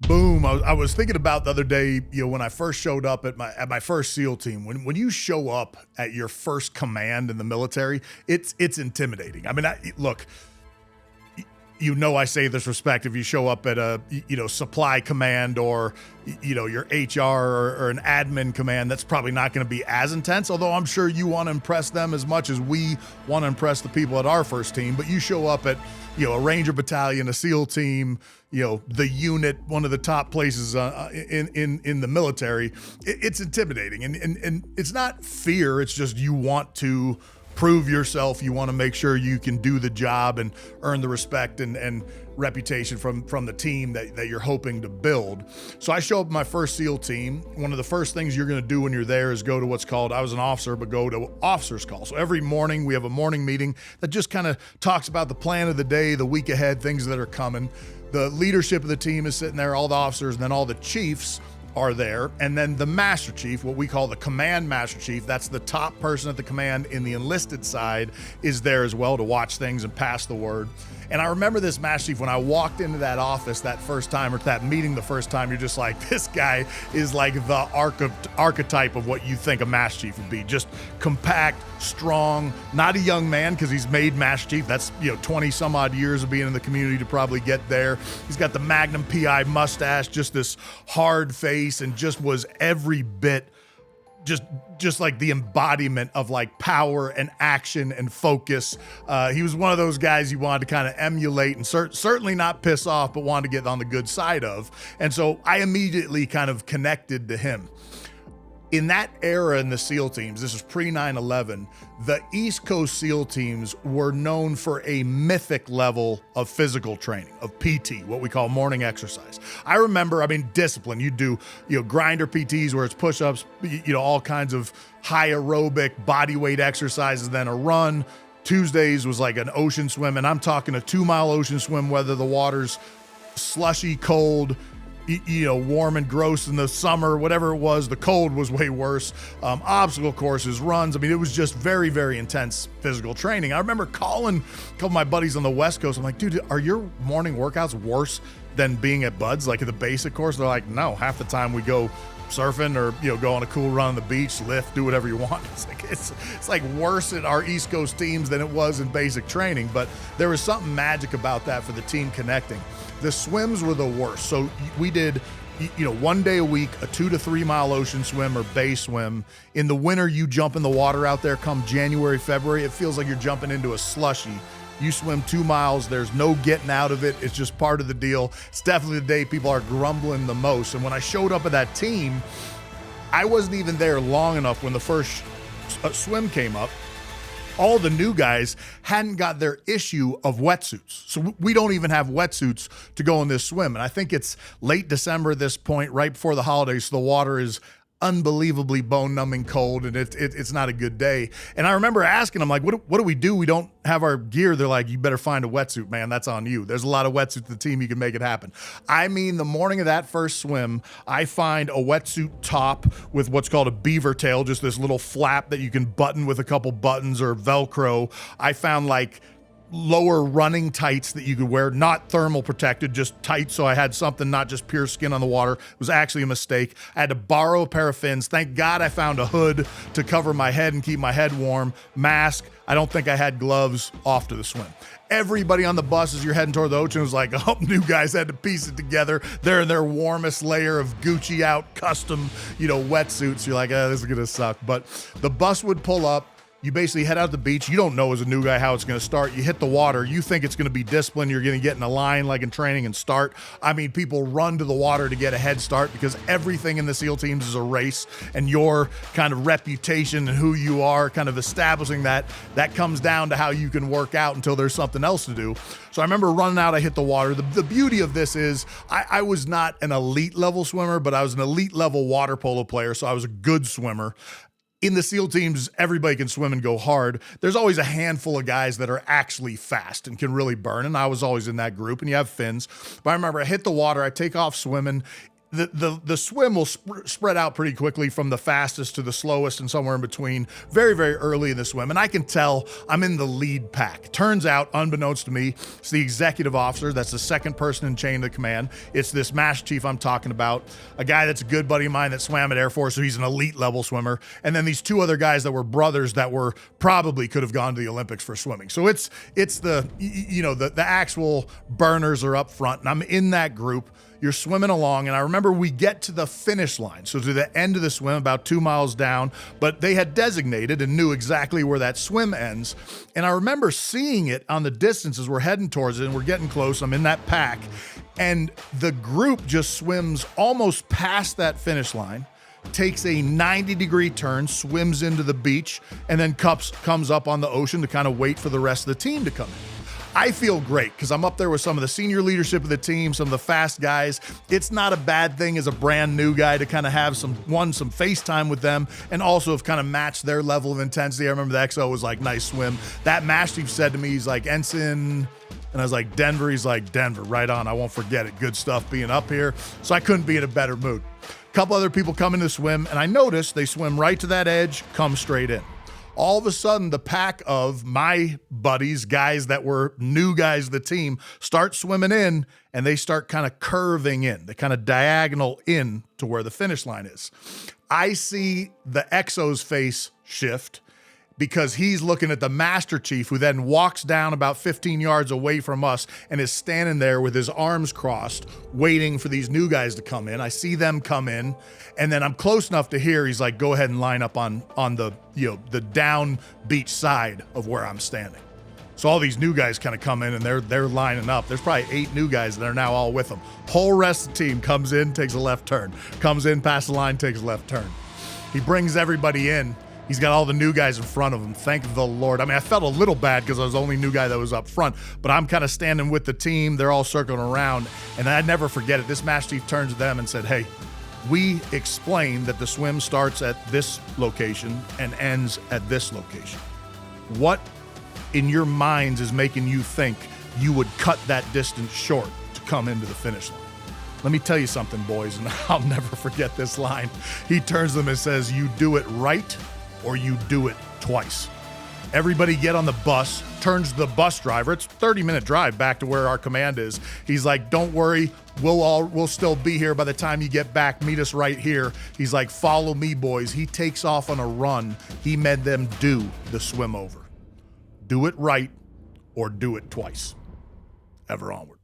Boom. I was thinking about the other day, when I first showed up at my first SEAL team. When you show up at your first command in the military, it's intimidating. I mean, look, I say this respect if you show up at a supply command or your HR or an admin command, that's probably not going to be as intense, although I'm sure you want to impress them as much as we want to impress the people at our first team. But you show up at a Ranger battalion, a SEAL team, the unit, one of the top places in the military, it's intimidating, and it's not fear, it's just you want to prove yourself. You want to make sure you can do the job and earn the respect and reputation from the team that you're hoping to build. So I show up at my first SEAL team. One of the first things you're going to do when you're there is go to what's called, I was an officer, but go to officer's call. So every morning we have a morning meeting that just kind of talks about the plan of the day, the week ahead, things that are coming. The leadership of the team is sitting there, all the officers, and then all the chiefs are there. And then the Master Chief, what we call the Command Master Chief, that's the top person at the command in the enlisted side, is there as well to watch things and pass the word. And I remember this Master Chief, when I walked into that office that first time, or that meeting the first time, you're just like, this guy is like the archetype of what you think a Master Chief would be. Just compact, strong, not a young man because he's made Master Chief. That's 20 some odd years of being in the community to probably get there. He's got the Magnum PI mustache, just this hard face, and just was every bit just like the embodiment of like power and action and focus. He was one of those guys you wanted to kind of emulate and certainly not piss off, but wanted to get on the good side of. And so I immediately kind of connected to him. In that era in the SEAL teams, this is pre 9/11, the East Coast SEAL teams were known for a mythic level of physical training, of PT, what we call morning exercise. I remember, discipline. You do, grinder PTs where it's push-ups, all kinds of high aerobic body weight exercises, then a run. Tuesdays was like an ocean swim, and I'm talking a 2-mile ocean swim, whether the water's slushy, cold, warm and gross in the summer, whatever it was. The cold was way worse. Obstacle courses, runs. It was just very, very intense physical training. I remember calling a couple of my buddies on the West Coast. I'm like, dude, are your morning workouts worse than being at Bud's, like at the basic course? They're like, no, half the time we go surfing or go on a cool run on the beach, lift, do whatever you want. It's like worse at our East Coast teams than it was in basic training. But there was something magic about that for the team connecting. The swims were the worst. So we did, one day a week, a 2 to 3 mile ocean swim or bay swim. In the winter, you jump in the water out there come January, February. It feels like you're jumping into a slushy. You swim 2 miles. There's no getting out of it. It's just part of the deal. It's definitely the day people are grumbling the most. And when I showed up at that team, I wasn't even there long enough when the first swim came up. All the new guys hadn't got their issue of wetsuits. So we don't even have wetsuits to go in this swim. And I think it's late December at this point, right before the holidays. So the water is unbelievably bone-numbing cold, and it's not a good day. And I remember asking them, like, what do we do? We don't have our gear. They're like, you better find a wetsuit, man. That's on you. There's a lot of wetsuits to the team. You can make it happen. The morning of that first swim, I find a wetsuit top with what's called a beaver tail, just this little flap that you can button with a couple buttons or Velcro. I found like lower running tights that you could wear, not thermal protected, just tight. So I had something, not just pure skin on the water. It was actually a mistake. I had to borrow a pair of fins. Thank God I found a hood to cover my head and keep my head warm. Mask. I don't think I had gloves. Off to the swim. Everybody on the bus as you're heading toward the ocean was like, oh, new guys had to piece it together. They're in their warmest layer of Gucci out custom, wetsuits. You're like, this is going to suck. But the bus would pull up. You basically head out to the beach. You don't know as a new guy how it's going to start. You hit the water. You think it's going to be disciplined. You're going to get in a line like in training and start. People run to the water to get a head start because everything in the SEAL teams is a race, and your kind of reputation and who you are, kind of establishing that comes down to how you can work out until there's something else to do. So I remember running out. I hit the water. The beauty of this is I was not an elite level swimmer, but I was an elite level water polo player. So I was a good swimmer. In the SEAL teams, everybody can swim and go hard. There's always a handful of guys that are actually fast and can really burn, and I was always in that group, and you have fins. But I remember I hit the water, I take off swimming. the swim will spread out pretty quickly from the fastest to the slowest and somewhere in between very, very early in the swim. And I can tell I'm in the lead pack. Turns out, unbeknownst to me, it's the executive officer. That's the second person in chain of command. It's this master chief I'm talking about, a guy that's a good buddy of mine that swam at Air Force, so he's an elite level swimmer. And then these two other guys that were brothers that were probably could have gone to the Olympics for swimming. So it's the, the actual burners are up front, and I'm in that group. You're swimming along, and I remember we get to the finish line, so to the end of the swim, about 2 miles down, but they had designated and knew exactly where that swim ends. And I remember seeing it on the distance as we're heading towards it, and we're getting close. I'm in that pack, and the group just swims almost past that finish line, takes a 90-degree turn, swims into the beach, and then comes up on the ocean to kind of wait for the rest of the team to come in. I feel great because I'm up there with some of the senior leadership of the team, some of the fast guys. It's not a bad thing as a brand new guy to kind of have some FaceTime with them and also have kind of matched their level of intensity. I remember the XO was like, nice swim. That master chief said to me, he's like, Ensign, and I was like, Denver. He's like, Denver, right on. I won't forget it. Good stuff being up here. So I couldn't be in a better mood. A couple other people come in to swim, and I noticed they swim right to that edge, come straight in. All of a sudden, the pack of my buddies, guys that were new guys to the team, start swimming in, and they start kind of curving in. They kind of diagonal in to where the finish line is. I see the XO's face shift because he's looking at the master chief, who then walks down about 15 yards away from us and is standing there with his arms crossed, waiting for these new guys to come in. I see them come in, and then I'm close enough to hear, he's like, go ahead and line up on the, the down beach side of where I'm standing. So all these new guys kind of come in, and they're lining up. There's probably 8 new guys that are now all with them. Whole rest of the team comes in, takes a left turn. Comes in past the line, takes a left turn. He brings everybody in. He's got all the new guys in front of him. Thank the Lord. I mean, I felt a little bad because I was the only new guy that was up front, but I'm kind of standing with the team. They're all circling around, and I'd never forget it. This master chief turns to them and said, hey, we explained that the swim starts at this location and ends at this location. What in your minds is making you think you would cut that distance short to come into the finish line? Let me tell you something, boys, and I'll never forget this line. He turns to them and says, you do it right or you do it twice. Everybody get on the bus, turns to the bus driver. It's a 30-minute drive back to where our command is. He's like, don't worry, we'll still be here by the time you get back. Meet us right here. He's like, follow me, boys. He takes off on a run. He made them do the swim over. Do it right or do it twice. Ever onward.